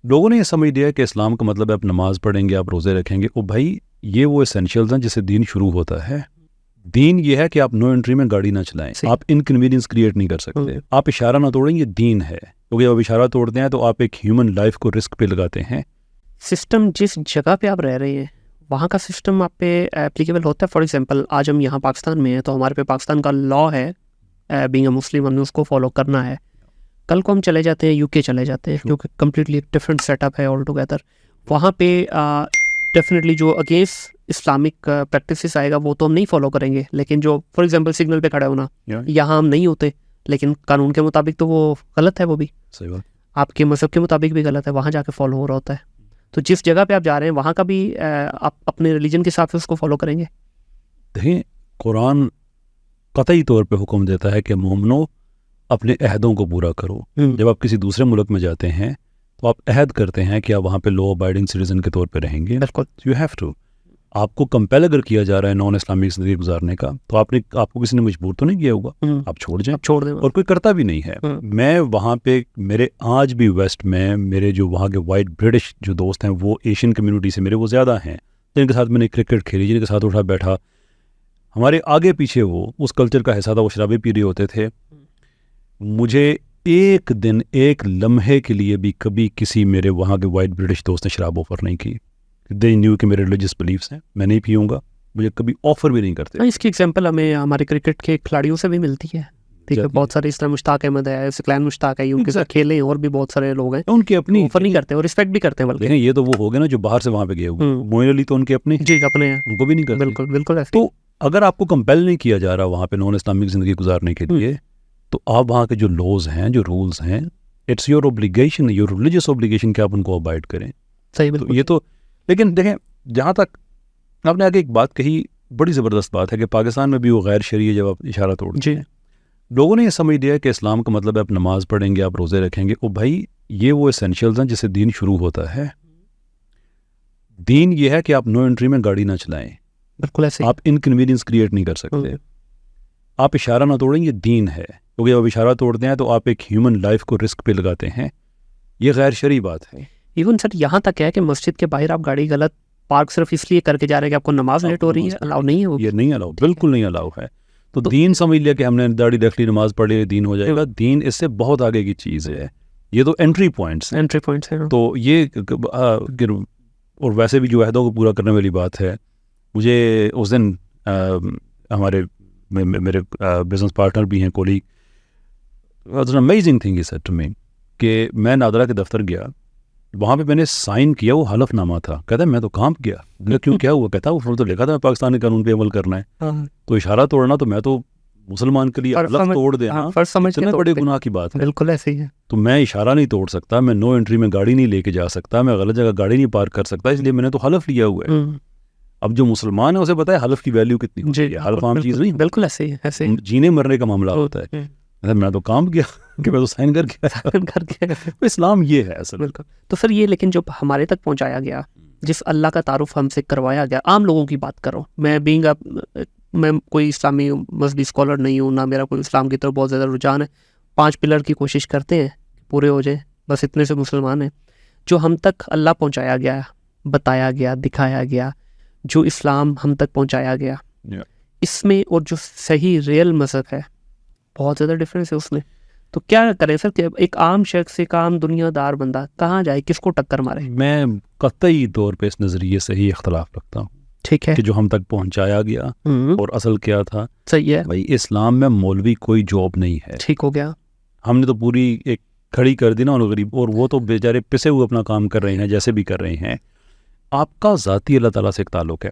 लोगों ने ये समझ लिया कि इस्लाम का मतलब है आप नमाज पढ़ेंगे, आप रोज़े रखेंगे। ओ भाई, ये वो एसेंशियल्स हैं जिससे दीन शुरू होता है। दीन ये है कि आप नो एंट्री में गाड़ी ना चलाएं, आप इनकन्वीनियंस क्रिएट नहीं कर सकते, आप इशारा ना तोड़ें, ये दीन है। क्योंकि अब इशारा तोड़ते हैं तो आप एक ह्यूमन लाइफ को रिस्क पे लगाते हैं। सिस्टम जिस जगह पे आप रह रहे हैं वहाँ का सिस्टम आप पे एप्लीकेबल होता है। फॉर एग्जांपल आज हम यहाँ पाकिस्तान में हैं तो हमारे पे पाकिस्तान का लॉ है, बीइंग अ मुस्लिम हमें उसको फॉलो करना है। कल को हम चले जाते हैं यूके चले जाते हैं क्योंकि कम्प्लीटली डिफरेंट सेटअप है ऑल टुगेदर। वहाँ पे डेफिनेटली जो अगेंस्ट इस्लामिक प्रैक्टिसेस आएगा वो तो हम नहीं फॉलो करेंगे, लेकिन जो फॉर एग्जांपल सिग्नल पे खड़ा होना यहाँ हम नहीं होते, लेकिन कानून के मुताबिक तो वो गलत है, वो भी सही बात, आपके मज़हब के मुताबिक भी गलत है, वहाँ जाके फॉलो हो रहा होता है। तो जिस जगह पे आप जा रहे हैं वहाँ का भी आप अपने रिलीजन के हिसाब से उसको फॉलो करेंगे। देखें, कुरान कतई तौर पे हुक्म देता है कि मोमिनो अपने अहदों को पूरा करो। जब आप किसी दूसरे मुल्क में जाते हैं तो आप अहद करते हैं कि आप वहाँ पे लॉ अबाइडिंग सिटीजन के तौर पे रहेंगे। बिल्कुल, यू हैव टू। आपको कंपेल अगर किया जा रहा है नॉन इस्लामिक ज़िंदगी गुजारने का तो आपको किसी ने मजबूर तो नहीं किया होगा, आप छोड़ जाएं, छोड़ दें, और कोई करता भी नहीं है। मैं वहाँ पे मेरे आज भी वेस्ट में मेरे जो वहाँ के वाइट ब्रिटिश जो दोस्त हैं वो एशियन कम्युनिटी से मेरे वो ज़्यादा हैं, जिनके साथ मैंने क्रिकेट खेली, जिनके साथ उठा बैठा, हमारे आगे पीछे वो उस कल्चर का हिस्सा था, वो शराबी पी रहे होते थे। मुझे एक दिन एक लम्हे के लिए भी कभी किसी मेरे वहाँ के वाइट ब्रिटिश दोस्त ने शराब ऑफ़र नहीं की। दे न्यू कि मेरे रिलीजियस बिलीफ्स हैं, मैं नहीं पीऊँगा, मुझे कभी ऑफ़र भी नहीं करते। इसकी एग्जांपल हमें हमारे क्रिकेट के खिलाड़ियों से भी मिलती है। ठीक है, बहुत सारे इस तरह मुश्ताक अहमद है, सिकलैन मुश्ताक है, उनके साथ खेले और भी बहुत सारे लोग हैं, उनकी अपनी ऑफर नहीं करते और रिस्पेक्ट भी करते हैं। बल्कि ये तो वो हो गए ना जो बाहर से वहाँ पे गए हुए, मोइन अली तो उनके अपने जी अपने हैं, उनको भी नहीं करते। बिल्कुल बिल्कुल ऐसे। तो अगर आपको कंपेल नहीं किया जा रहा वहाँ पे नॉन इस्लामिक ज़िंदगी गुजारने के लिए, तो आप वहाँ के जो लॉज हैं, जो रूल्स हैं, it's your obligation, your religious obligation कि आप उनको अबाइड करें। सही, तो ये तो, लेकिन देखें, जहाँ तक आपने आगे एक बात कही, बड़ी ज़बरदस्त बात है कि पाकिस्तान में भी वो गैर शरई जब आप इशारा तोड़ते हैं, लोगों ने ये समझ लिया कि इस्लाम का मतलब है आप नमाज पढ़ेंगे, आप रोज़े रखेंगे। ओ भाई, ये वो एसेंशियल्स हैं जिससे दीन शुरू होता है। दीन ये है कि आप नो एंट्री में गाड़ी ना चलाएं, बिल्कुल ऐसे, आप इनकन्वीनियंस क्रिएट नहीं कर सकते, आप इशारा ना तोड़ें, ये दीन है। क्योंकि जब इशारा तोड़ते हैं तो आप एक ह्यूमन लाइफ को रिस्क पे लगाते हैं, ये गैर शरई बात है। इवन सर यहाँ तक है कि मस्जिद के बाहर आप गाड़ी गलत पार्क सिर्फ इसलिए करके जा रहे हैं कि आपको नमाज लेट हो रही है, अलाउ नहीं है वो, ये नहीं अलाउ, बिल्कुल नहीं अलाउ है। तो दीन समझ लिया कि हमने दाढ़ी रख ली, नमाज पढ़ ली, दीन हो जाएगा। दीन इससे बहुत आगे की चीज़ है। ये तो एंट्री पॉइंट्स हैं। तो ये और वैसे भी जो अहदों को पूरा करने वाली बात है, मुझे उस दिन हमारे मेरे बिजनेस पार्टनर भी हैं, colleague, amazing thing is to me कि मैं नादरा के दफ्तर गया, वहाँ पे मैंने साइन किया, वो हलफनामा था। कहता है मैं तो काम किया। मैं क्यों, क्या हुआ? कहता वो तो लिखा था पाकिस्तानी कानून पे अमल करना है, तो इशारा तोड़ना, तो मैं तो मुसलमान के लिए हलफ तोड़ देना इतने बड़े गुनाह की बात है। बिल्कुल ऐसे ही है। तो मैं इशारा नहीं तोड़ सकता, मैं नो एंट्री में गाड़ी नहीं लेके जा सकता, मैं गलत जगह गाड़ी नहीं पार्क कर सकता, इसलिए मैंने तो हलफ लिया हुआ है। अब जो मुसलमान है उसे पता है हलफ की वैल्यू कितनी होती है, हलफ आम चीज़ नहीं, बिल्कुल ऐसे ही, ऐसे जीने मरने का मामला होता है। मैं तो काम किया कि मैं तो साइन करके इस्लाम ये है असल। बिल्कुल। तो फिर ये, लेकिन जो हमारे तक पहुंचाया गया, जिस अल्लाह का तारुफ हमसे करवाया गया, आम लोगों की बात करो, मैं कोई इस्लामी मजहबी स्कॉलर नहीं हूँ, ना मेरा कोई इस्लाम की तरफ बहुत ज़्यादा रुझान है। 5 पिलर की कोशिश करते हैं पूरे हो जाए, बस इतने से मुसलमान हैं। जो हम तक अल्लाह पहुँचाया गया, बताया गया, दिखाया गया, जो इस्लाम हम तक पहुँचाया गया, इसमें और जो सही रियल मज़हब है बहुत ज़्यादा डिफरेंस है उसमें। तो क्या करें सर कि एक आम शख्स, एक आम दुनियादार बंदा कहाँ जाए, किसको टक्कर मारे? मैं कतई तौर पे इस नज़रिए से ही इख्तलाफ रखता हूँ, ठीक है, कि जो हम तक पहुँचाया गया और असल क्या था। सही है भाई, इस्लाम में मौलवी कोई जॉब नहीं है। ठीक हो गया, हमने तो पूरी एक खड़ी कर दी ना उन गरीब, और वो तो बेचारे पिसे हुए अपना काम कर रहे हैं, जैसे भी कर रहे हैं। आपका ज़ाती अल्लाह ताला से एक ताल्लुक़ है।